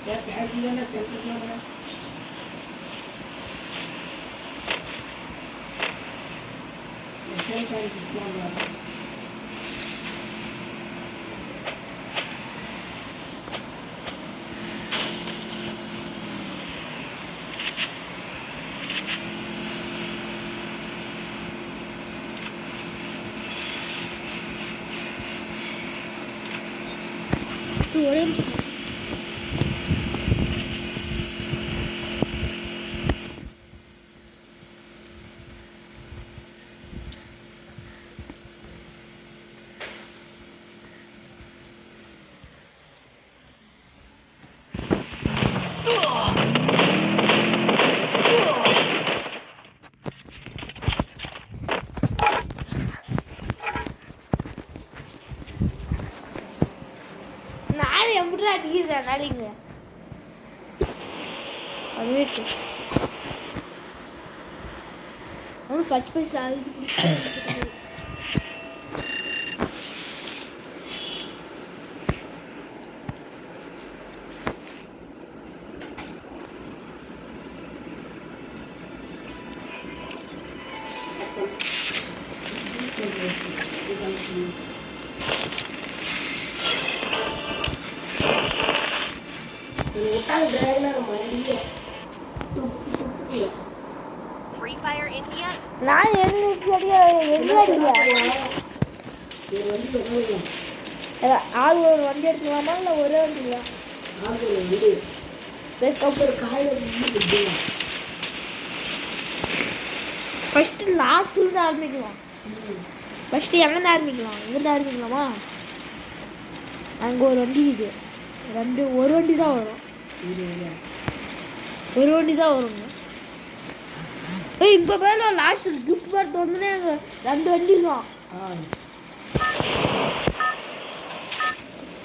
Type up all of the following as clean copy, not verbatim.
क्या क्या किया ना सेल्फ किया ना सेल्फ का किस्सा हुआ நாளிங்க அது அவன் கட் பண்ணி சாதிச்சு Free Fire India. நான் ஆள் ஒரு வண்டி எடுத்துக்கலாமா இல்லை ஒரே வண்டிங்களா ஃபஸ்ட்டு லாஸ்ட்லேருந்து ஆரம்பிக்கலாம் ஃபஸ்ட்டு எங்கேருந்து ஆரம்பிக்கலாம் இங்கேருந்து ஆரம்பிக்கலாமா அங்கே ஒரு வண்டி இது ஒரு வண்டி தான் வரும் ஒரு வண்டி தான் வருங்க இங்கே பேர் லாஸ்ட் கிஃப்ட் பார்த்து வந்துனே அங்கே 2 வண்டி தான்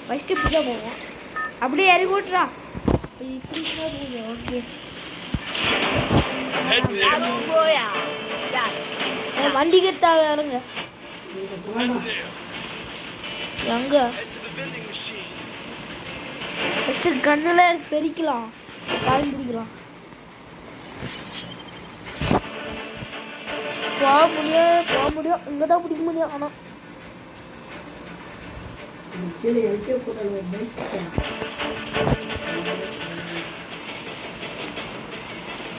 ஃபஸ்ட்டு இப்படி தான் போவோம் அப்படியே இறங்கி ஓட்டுறா ஓகே வண்டிக்கு தேவை இறங்க எங்க ஃபஸ்ட்டு கண்ணில் பெரிக்கலாம் காலம் பிடிக்கலாம் போக முடியும் இங்கே தான் பிடிக்க முடியும் ஆனால்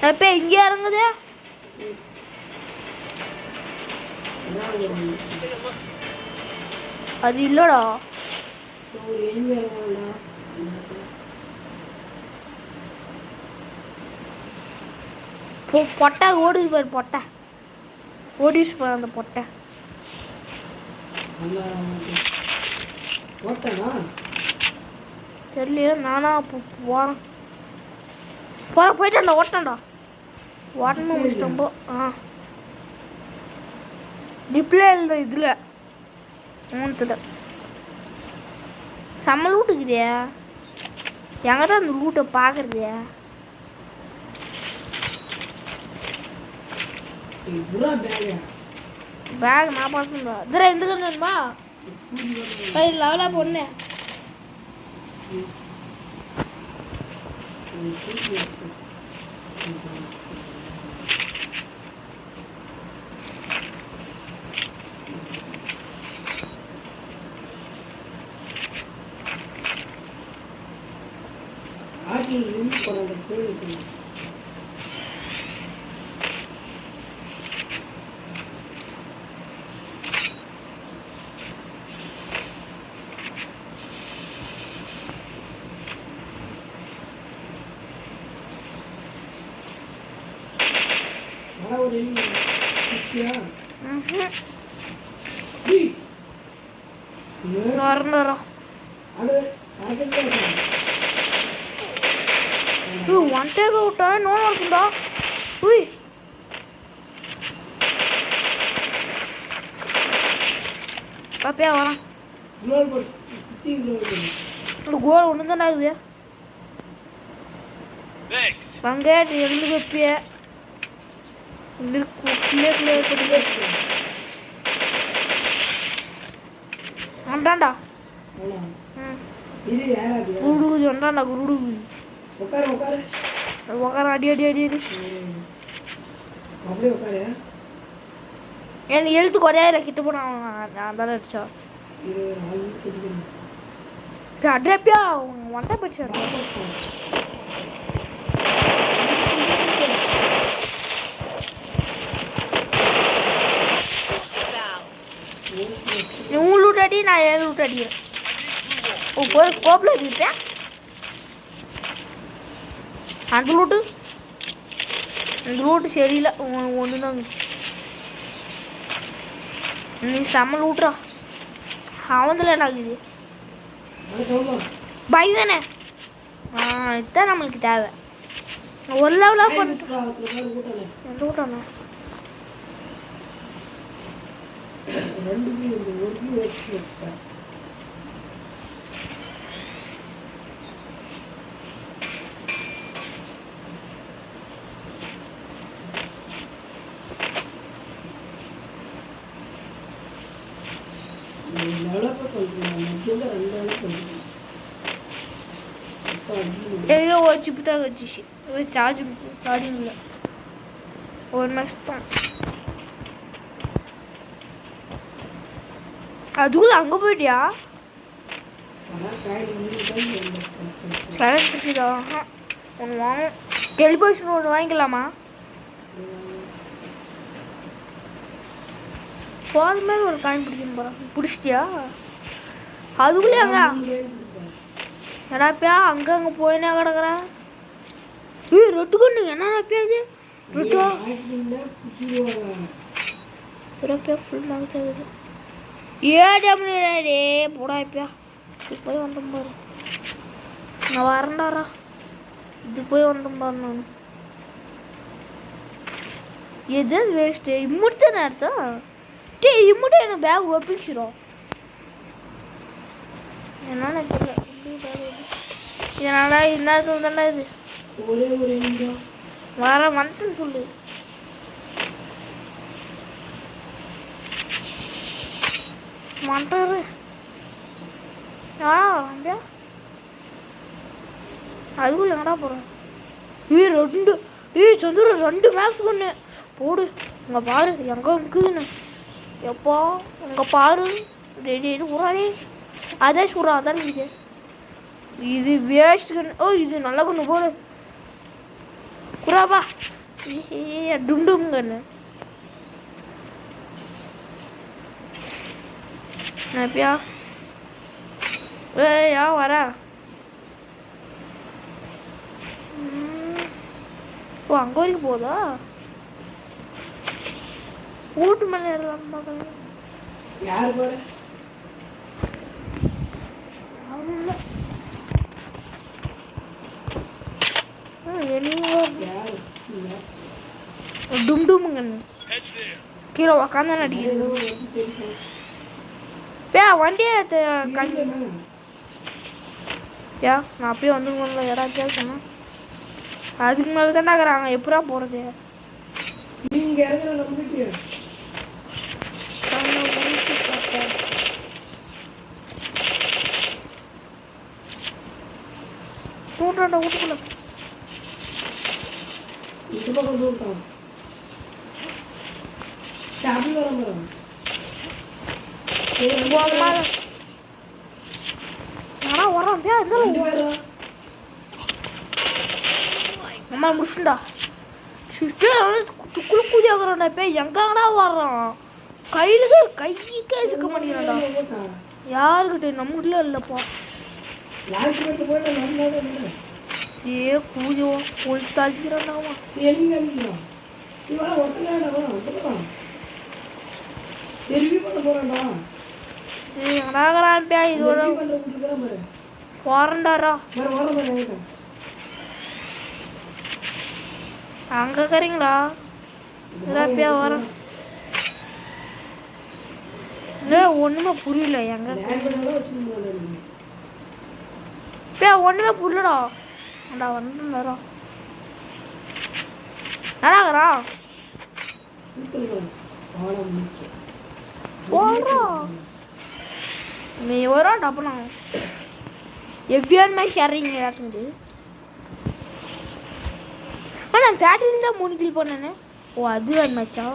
அப்போ இங்கே இறங்குது அது இல்லடா பொட்டை ஓடிச்சு பாரு பொட்டை ஓடிச்சு பாரு அந்த பொட்டை தெரியல நானா போகிறேன் போயிட்டான்டா ஓட்டான்டா ஓட்டணும் முடிச்சிட்டோம்போ டிப்ளே இல்லை இதில் மூணுத்துல செம்ம லூட்டுக்குதே எங்கே தான் அந்த லூட்டை பார்க்குறது பேக் நான் பார்க்கணும்டா இதில் எந்த கண்ணு வேணுமா லெவலாக பொண்ணு ஒன் டேக் அவுட்டா நோன் இருக்குண்டா உய் பாப்பியா வரான் கோல் ஒன்று தானே ஆகுது பங்கேட் எழுந்து வைப்பிய வந்தாண்டா இது யாராது குருடு சொன்னா நான் குருடு உட்காரு உட்காரு உக்கார அடி அடி அடி அடி அப்படியே உட்காரு எனக்கு எழுத்து குறையாத கிட்ட போனா நான் தானே அடிச்சா இது நாலு கொடுக்கணும் இப்போ அட்ரப்பியா வண்டா போயிடுச்சு நீ உன் லூட் அடி நான் ஏன் லூட் அடிக்கிறேன் ஓ போய் ஸ்கோப்பில் இருப்பேன் அந்த லூட்டு சரியில்லை ஒன்று தான் நீ செம்ம லூட்ரா அவந்தில் ஆகுது பை தானே இதுதான் நம்மளுக்கு தேவை ஒரு லெவலாக பண்ணிட்டோம் எந்த லூட்டாண்ணா ரெண்டு ஒரு வச்சுட்டேன் ஏதோ ஒரு சிப்பு தான் வச்சுச்சு சார்ஜிங் இல்லை ஒரு மேட்ச் தான் அதுக்குள்ள அங்கே போயிட்டியா சரிதா ஒன்று வாங்க டெலிபோஷன் ஒன்று வாங்கிக்கலாமா போது மாதிரி ஒரு காயின் பிடிக்கணும் போகிறேன் பிடிச்சிட்டியா அதுக்குள்ளே அங்கே எடாப்பியா அங்கே போயினே கிடக்குறா ரெட்டு கொண்டு என்னடாப்பியா அது ரெட்டோ ரெப்பியா ஃபுல் மேக்ஸ் ஆகுது ஏடே போடாப்பியா இது போய் வந்தோம் பாரு நான் வரேன்டாரா இது போய் வந்தோம் பாரு நான் எது வேஸ்ட்டு இம்முட்டு தானே அர்த்தம் டே இம்முட்டு எனக்கு பேக் ஒப்பிச்சிடும் என்னன்னு தெரியல இதனால் என்ன தானே இது ஒரே ஒரு நிமிஷம் வந்துன்னு சொல்லு மாட்டாரு வண்டியா அதுக்குள்ள எங்கடா போகிறேன் சந்துரு 2 மேக்ஸ் கொண்டு போடு இங்கே பாரு எங்கே இருக்குதுன்னு எப்போ இங்கே பாரு ரெடி உரானே அதே சுறா அதான் இது வேஸ்ட் கண்ணு ஓ இது நல்லா கொண்டு போடு குறாப்பா டுண்டும் கண்ணு எப்பயா ஏ வரா ஓ அங்கே வரைக்கும் போதா வீட்டு மேலே ஏறலாம் பார்க்கலாம் யார் போற டும் டும்ங்கன்னு கீழே உக்காந்து நடிக்கிறது பே வண்டியை யா நான் அப்படியே வந்துருக்கோம்ல யாராச்சும் சொன்னேன் அதுக்கு மேலே தானே இருக்கிறாங்க எப்படா போகிறது நீங்க இறங்குற நம்பிக்கை கூட்டாண்டா வீட்டுக்குள்ள இந்த பக்கம் தூட்டான் அப்படி வர ஆனால் வரோம் பே இருந்தாலும் அம்மா முடிச்சுண்டா துக்குளு கூதி ஆகுறான்டா இப்போ எங்கடா வர்றான் கைக்கே சிக்க மாட்டேங்கிறான்டா யாருக்கிட்ட நம்மகிட்ட இல்லைப்பா ஏ கூதியோ போய் தாழ்த்திக்கிறான்டாவா எங்கடாகிறான் பே இதோட போறண்டாரா அங்கே இருக்கிறீங்களா இதாப்பியா வரேன் இல்லை ஒன்றுமே புரியல எங்க ஒன்றுமே புரியலடா அண்டா வந்துடா நல்லாக்கிறா சொல்கிறா நீ வரும் டப்புனா எவ்வியான மாதிரி ஷேரிங் நடக்குது. நான் ஃபேக்ட்ரியில் தான் 3 கில் பண்ணேனே. ஓ அது வேறு மேட்சா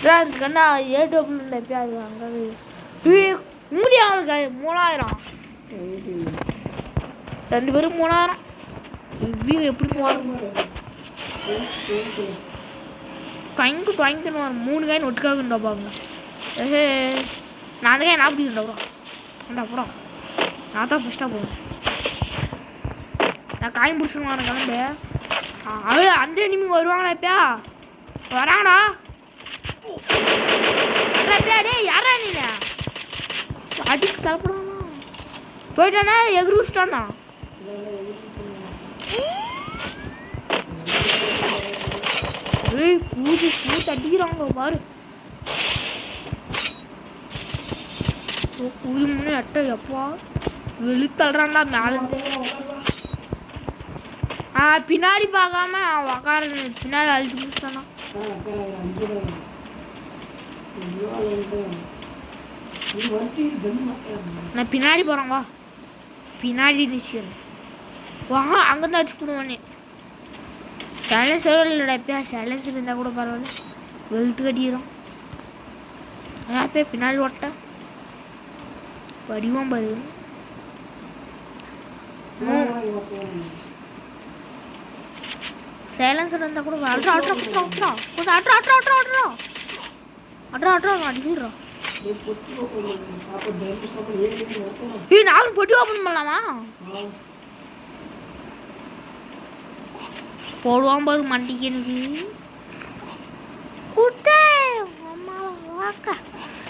சார் கண்ணா ஏடபிள்யூ எப்பயாவது அங்கே மூடியாங்க 3000 2 பேரும் 3000 ரிவ்யூ எப்படி போகிறோம் வாங்கிக்கணும் 3 காயின் ஒட்டுக்காகுண்டா பாருங்க. நான் காய் நான் பிடிக்கண்டா அப்புறம் நான் தான் ஃபஸ்ட்டாக போவேன். நான் காயின் பிடிச்சிருவாங்க கிளம்பு. அந்த நிமிஷம் வருவாங்களா எப்பயா வராங்கடா எப்பயா டே யாரா நீ அடிச்சு கிளப்பிடுவானா போயிட்டானா எகிரி வச்சுட்டானா பூஜை அடிக்கிறாங்க பாரு. பூஜை முன்னே அட்டை எப்பா வெளுத்தல்றான்டா மேலேருந்து. பின்னாடி பார்க்காம உக்கார பின்னாடி அழிச்சு முடிச்சானா. நான் பின்னாடி போகிறேன் வா பின்னாடி நிச்சயம் வா அங்கேருந்து அடிச்சு போடுவானே. சைலன்சர் இல்லைடா எப்பயா சைலன்சர் இருந்தால் கூட பரவாயில்ல வெளுத்து கட்டிக்கிறோம். எப்பயா பின்னாடி ஓட்ட வடிவம் பாரு. சைலன்சர் இருந்தால் கூட அட்ரா அடிக்கிறா. நானும் பொட்டி ஓப்பன் பண்ணலாமா போடுவான் பாரு மண்டிக்கு எனக்கு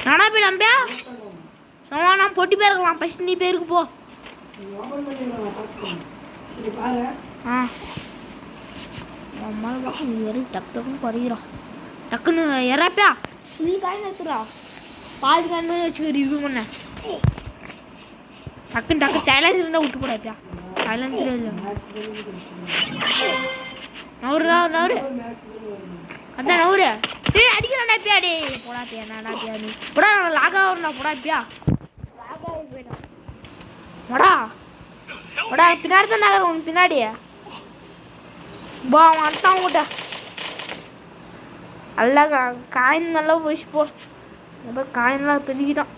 நானா போய் நம்பியா நான் பொட்டி போயிருக்கலாம் ஃபஸ்ட் நீ பேருக்கு போ. அம்மாவை பார்க்க இது வரைக்கும் டக்குன்னு குறையிறான் டக்குன்னு இறப்பியா ஃபுல் காயின் எடுத்துடா பாதி காயின் வச்சுக்க ரிவ்யூ பண்ண டக்குன்னு சைலன்ஸ் இருந்தால் விட்டு போடாப்பியா சைலன்ஸில் இல்லை நவரு அதான் நவரு டே அடிக்கிறான்டாப்பியா டே போடாப்பியா நாடாப்பியா நீ போடா லாக் ஆகுறா போடாப்பியா லாக் ஆகி போயிட்டான் போடா பின்னாடி தான் நகரம் உன் பின்னாடியே பா வந்துட்டான் உங்கள்கிட்ட நல்லா காயின் நல்லா போயிச்சு போ இப்போ காயின்லாம் பெருகிட்டான்.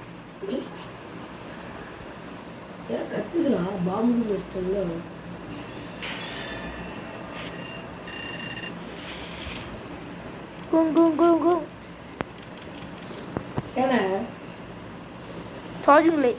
சார்ஜிங் லை